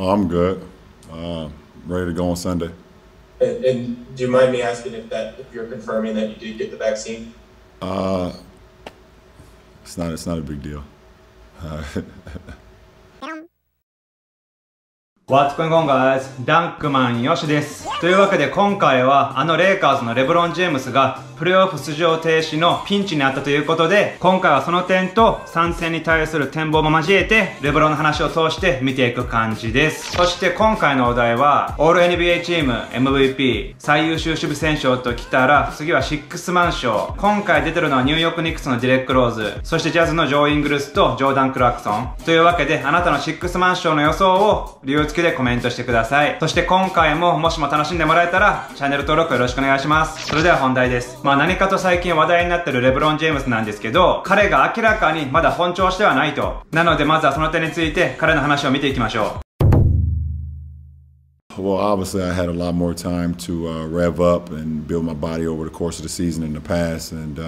Oh, I'm good. Ready to go on Sunday. And do you mind me asking if you're confirming that you did get the vaccine? It's not a big deal. What's going on, guys? ダンクマンよしです。というわけで今回はレイカーズのレブロン・ジェームスがプレーオフ出場停止のピンチにあったということで、今回はその点と参戦に対する展望も交えてレブロンの話を通して見ていく感じです。そして今回のお題はオール NBA チーム MVP 最優秀守備選手ときたら、次はシックスマン賞。今回出てるのはニューヨークニックスのディレック・ローズ、そしてジャズのジョー・イングルスとジョーダン・クラークソン。というわけであなたのシックスマン賞の予想を理由付きでコメントしてください。そして今回ももしも楽しんでもらえたらチャンネル登録よろしくお願いします。それでは本題です。何かと最近話題になってるレブロン・ジェームスなんですけど、彼が明らかにまだ本調子ではないと。なのでまずはその点について彼の話を見ていきましょう。Well, obviously I had a lot more time to rev up and build my body over the course of the season in the past, and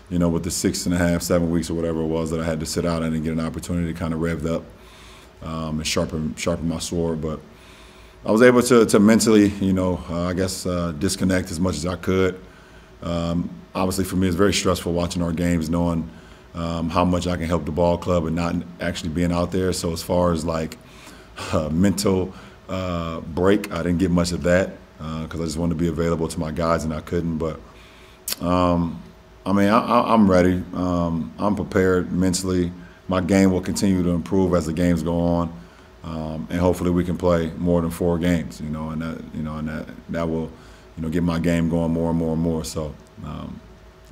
you know, with the 6.5, 7 weeks or whatever it was that I had to sit out, I didn't get an opportunity to kind of rev up and sharpen my sword, but I was able to mentally, you know, I guess disconnect as much as I could. Obviously for me it's very stressful watching our games, knowing how much I can help the ball club and not actually being out there. So as far as like mental break, I didn't get much of that because I just wanted to be available to my guys and I couldn't. But I mean, I'm ready. I'm prepared mentally. My game will continue to improve as the games go on, and hopefully we can play more than 4 games. You know, and that will, you know, get my game going more and more and more. So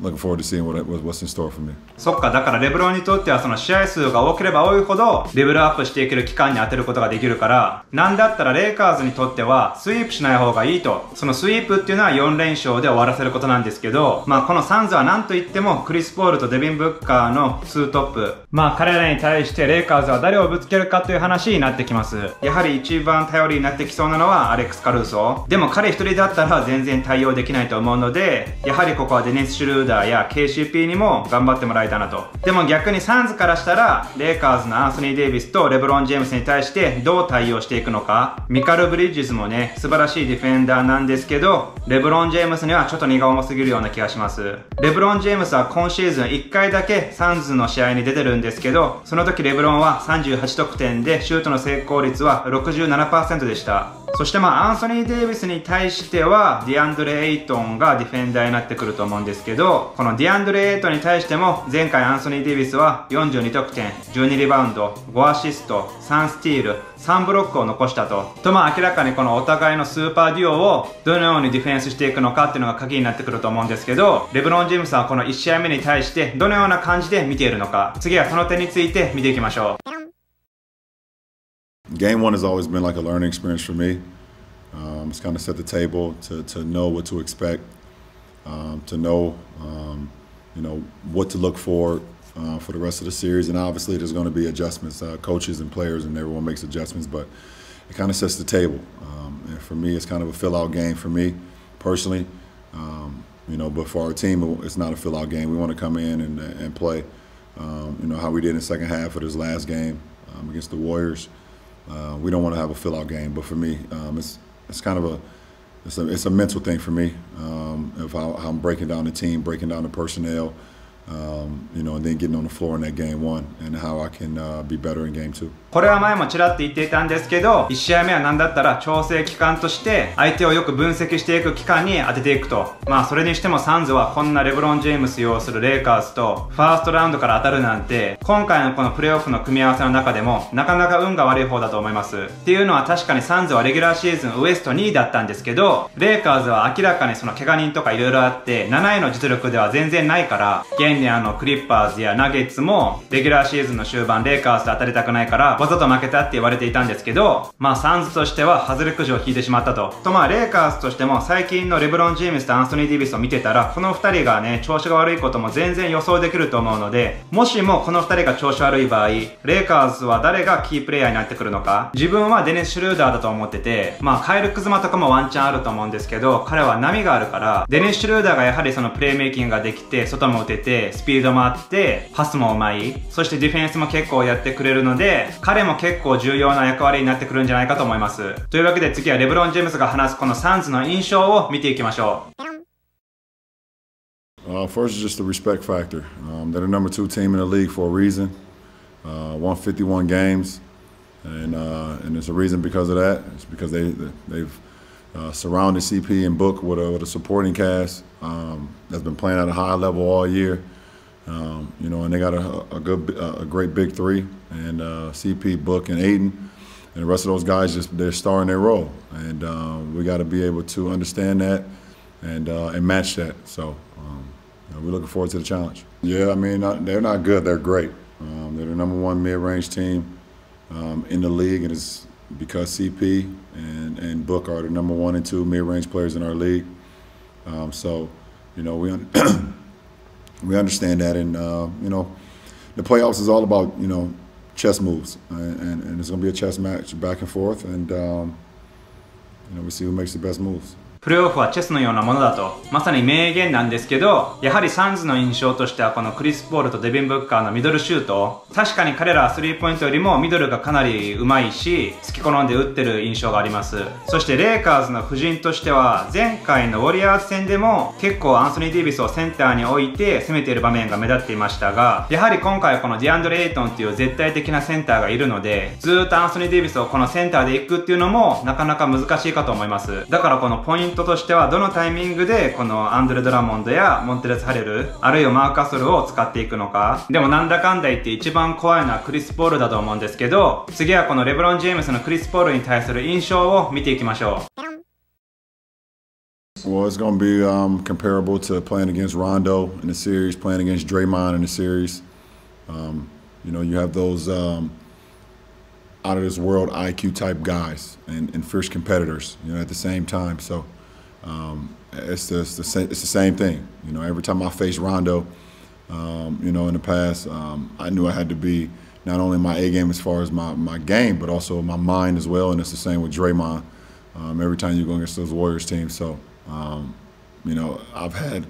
looking forward to seeing what's in store for me. そっか、だからレブロンにとってはその試合数が多ければ多いほどレベルアップしていける期間に当てることができるから、なんだったらレイカーズにとってはスイープしない方がいいと。そのスイープっていうのは4連勝で終わらせることなんですけど、このサンズはなんといってもクリス・ポールとデビン・ブッカーの2トップ。彼らに対してレイカーズは誰をぶつけるかという話になってきます。やはり一番頼りになってきそうなのはアレックス・カルーソー。でも彼一人だったら全然対応できないと思うので、やはりここはデニス・シュルーダーや KCP にも頑張ってもらいたいなと。でも逆にサンズからしたらレイカーズのアンソニー・デイビスとレブロン・ジェームスに対してどう対応していくのか。ミカル・ブリッジズもね素晴らしいディフェンダーなんですけど、レブロン・ジェームスにはちょっと荷が重すぎるような気がします。レブロン・ジェームスは今シーズン1回だけサンズの試合に出てるんですけど、その時レブロンは38得点でシュートの成功率は 67% でした。そしてアンソニー・デイビスに対してはディアンドレ・エイトンがディフェンダーになってくると思うんですけど、このディアンドレ・エイトンに対しても前回アンソニー・デイビスは42得点、12リバウンド、5アシスト、3スティール、3ブロックを残したと。明らかにこのお互いのスーパーデュオをどのようにディフェンスしていくのかっていうのが鍵になってくると思うんですけど、レブロン・ジェームスはこの1試合目に対してどのような感じで見ているのか、次はその点について見ていきましょう。Game 1 has always been like a learning experience for me. It's kind of set the table to know what to expect, to know, you know, what to look for the rest of the series. And obviously there's going to be adjustments. Coaches and players and everyone makes adjustments, but it kind of sets the table. And for me, it's kind of a fill-out game for me personally. You know, but for our team, it's not a fill-out game. We want to come in and play, you know, how we did in the second half of this last game against the Warriors. We don't want to have a fill-out game, but for me, it's kind of it's a mental thing for me of how I'm breaking down the team, breaking down the personnel, you know, and then getting on the floor in that game 1 and how I can be better in game 2. これは前もちらっと言っていたんですけど、1試合目は何だったら調整期間として相手をよく分析していく期間に当てていくと。それにしてもサンズはこんなレブロン・ジェームス擁するレイカーズとファーストラウンドから当たるなんて、今回のこのプレーオフの組み合わせの中でもなかなか運が悪い方だと思います。っていうのは確かにサンズはレギュラーシーズンウエスト2位だったんですけど、レイカーズは明らかにその怪我人とか色々あって7位の実力では全然ないから、現にクリッパーズやナゲッツもレギュラーシーズンの終盤レイカーズと当たりたくないからわざと負けたって言われていたんですけど、サンズとしては外れくじを引いてしまったと。レイカーズとしても最近のレブロン・ジェームスとアンソニー・デイビスを見てたら、この2人がね調子が悪いことも全然予想できると思うので、もしもこの2人が調子悪い場合、レイカーズは誰がキープレイヤーになってくるのか。自分はデニス・シュルーダーだと思ってて、カイル・クズマとかもワンチャンあると思うんですけど、彼は波があるからデニス・シュルーダーがやはりそのプレーメイキングができて、外も打ててスピードもあってパスもうまい、そしてディフェンスも結構やってくれるので、彼彼も結構重要な役割になってくるんじゃないかと思います。というわけで次はレブロン・ジェームスが話すこのサンズの印象を見ていきましょう。First is just the respect factor. They're the number 2 team in the league for a reason. Won 51 games, and there's a reason because of that. It's because they've surrounded CP and Book with a supporting cast that's been playing at a high level all year. You know, and they got a great big three, and CP, Book, and Aiden, and the rest of those guys they're starring their role, and we got to be able to understand that and match that. So we're looking forward to the challenge. Yeah, I mean they're not good, they're great. They're the number 1 mid-range team in the league, and it's because CP and Book are the number 1 and 2 mid-range players in our league. So you know we understand that, and you know, the playoffs is all about, you know, chess moves, and it's going to be a chess match back and forth, and you know, we see who makes the best moves. プレーオフはチェスのようなものだと、まさに名言なんですけど、やはりサンズの印象としてはこのクリス・ポールとデビン・ブッカーのミドルシュート、確かに彼らはスリーポイントよりもミドルがかなり上手いし、好き好んで打ってる印象があります。そしてレイカーズの布陣としては、前回のウォリアーズ戦でも結構アンソニー・デイビスをセンターに置いて攻めている場面が目立っていましたが、やはり今回はこのディアンドレ・エイトンっていう絶対的なセンターがいるので、ずーっとアンソニー・デイビスをこのセンターで行くっていうのもなかなか難しいかと思います。だからこのポイントとしては、どのタイミングでこのアンドレ・ドラモンドやモンテレス・ハレル、あるいはマーカソルを使っていくのか。でもなんだかんだ言って一番怖いのはクリス・ポールだと思うんですけど、次はこのレブロン・ジェームスのクリス・ポールに対する印象を見ていきましょう。Well, it's going to be comparable to playing against Rondo in the series, playing against Draymond in the series. You know, you have those out of this world IQ type guys and fierce competitors, you know, at the same time. So it's the same thing. You know, every time I face Rondo, you know, in the past, I knew I had to be not only my A game as far as my game, but also my mind as well. And it's the same with Draymond. Every time you go against those Warriors teams. So, you know, I've had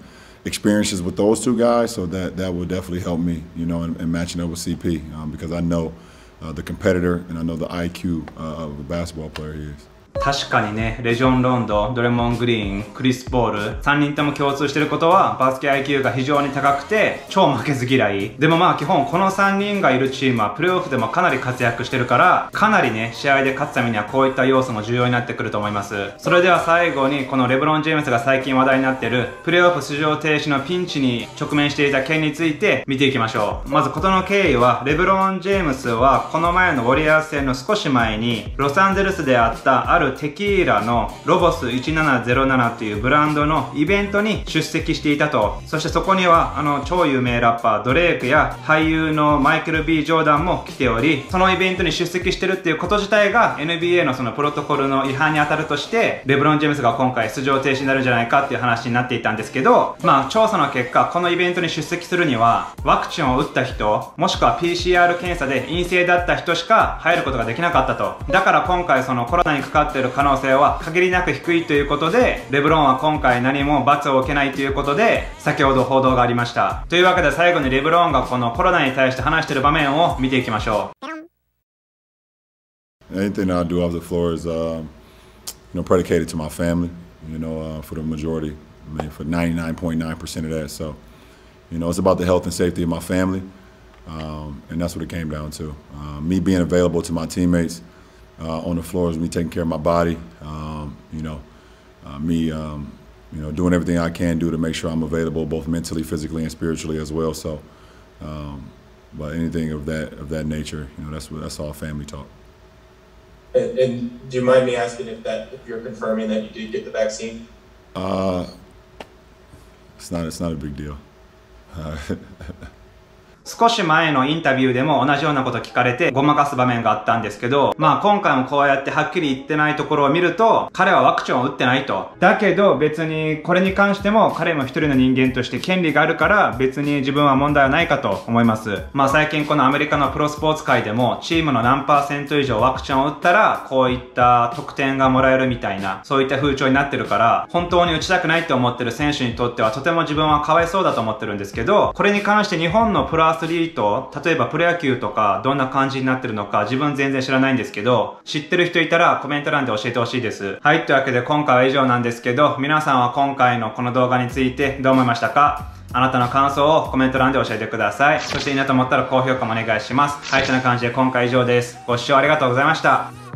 experiences with those 2 guys, so that will definitely help me, you know, in matching up with CP, because I know the competitor and I know the IQ of a basketball player he is. 確かにね、レジョン・ロンド、ドレモン・グリーン、クリス・ポール、3人とも共通してることはバスケ IQ が非常に高くて超負けず嫌い。でもまあ基本この3人がいるチームはプレーオフでもかなり活躍してるから、かなりね、試合で勝つためにはこういった要素も重要になってくると思います。それでは最後にこのレブロン・ジェームスが最近話題になってるプレーオフ出場停止のピンチに直面していた件について見ていきましょう。まず事の経緯は、レブロン・ジェームスはこの前のウォリアーズ戦の少し前にロサンゼルスであったあるテキーラのロボス1707というブランドのイベントに出席していたと。そしてそこには超有名ラッパードレイクや俳優のマイケル・ B ・ジョーダンも来ており、そのイベントに出席してるっていうこと自体が NBA のそのプロトコルの違反に当たるとして、レブロン・ジェームスが今回出場停止になるんじゃないかっていう話になっていたんですけど、まあ調査の結果、このイベントに出席するにはワクチンを打った人、もしくは PCR 検査で陰性だった人しか入ることができなかったと。だから今回そのコロナにかかっている可能性は限りなく低いということで、レブロンは今回何も罰を受けないということで、先ほど報道がありました。というわけで最後にレブロンがこのコロナに対して話している場面を見ていきましょう。Anything that I do off the floor is, you know, predicated to my family. You know, for the majority, I mean, for 99.9% of that. So, you know, it's about the health and safety of my family, and that's what it came down to. Me being available to my teammates on the floor is me taking care of my body. You know, me, you know, doing everything I can do to make sure I'm available both mentally, physically, and spiritually as well. So, but anything of that nature, you know, that's all family talk. And do you mind me asking if you're confirming that you did get the vaccine? It's not a big deal. 少し前のインタビューでも同じようなこと聞かれてごまかす場面があったんですけど、まあ今回もこうやってはっきり言ってないところを見ると、彼はワクチンを打ってないと。だけど別にこれに関しても彼も一人の人間として権利があるから別に自分は問題はないかと思います。まあ最近このアメリカのプロスポーツ界でもチームの何%以上ワクチンを打ったらこういった得点がもらえるみたいな、そういった風潮になってるから、本当に打ちたくないって思ってる選手にとってはとても自分はかわいそうだと思ってるんですけど、これに関して日本のプロアアスリート、例えばプロ野球とかどんな感じになってるのか自分全然知らないんですけど、知ってる人いたらコメント欄で教えてほしいです。はい、というわけで今回は以上なんですけど、皆さんは今回のこの動画についてどう思いましたか？あなたの感想をコメント欄で教えてください。そしていいなと思ったら高評価もお願いします。はい、という感じで今回以上です。ご視聴ありがとうございました。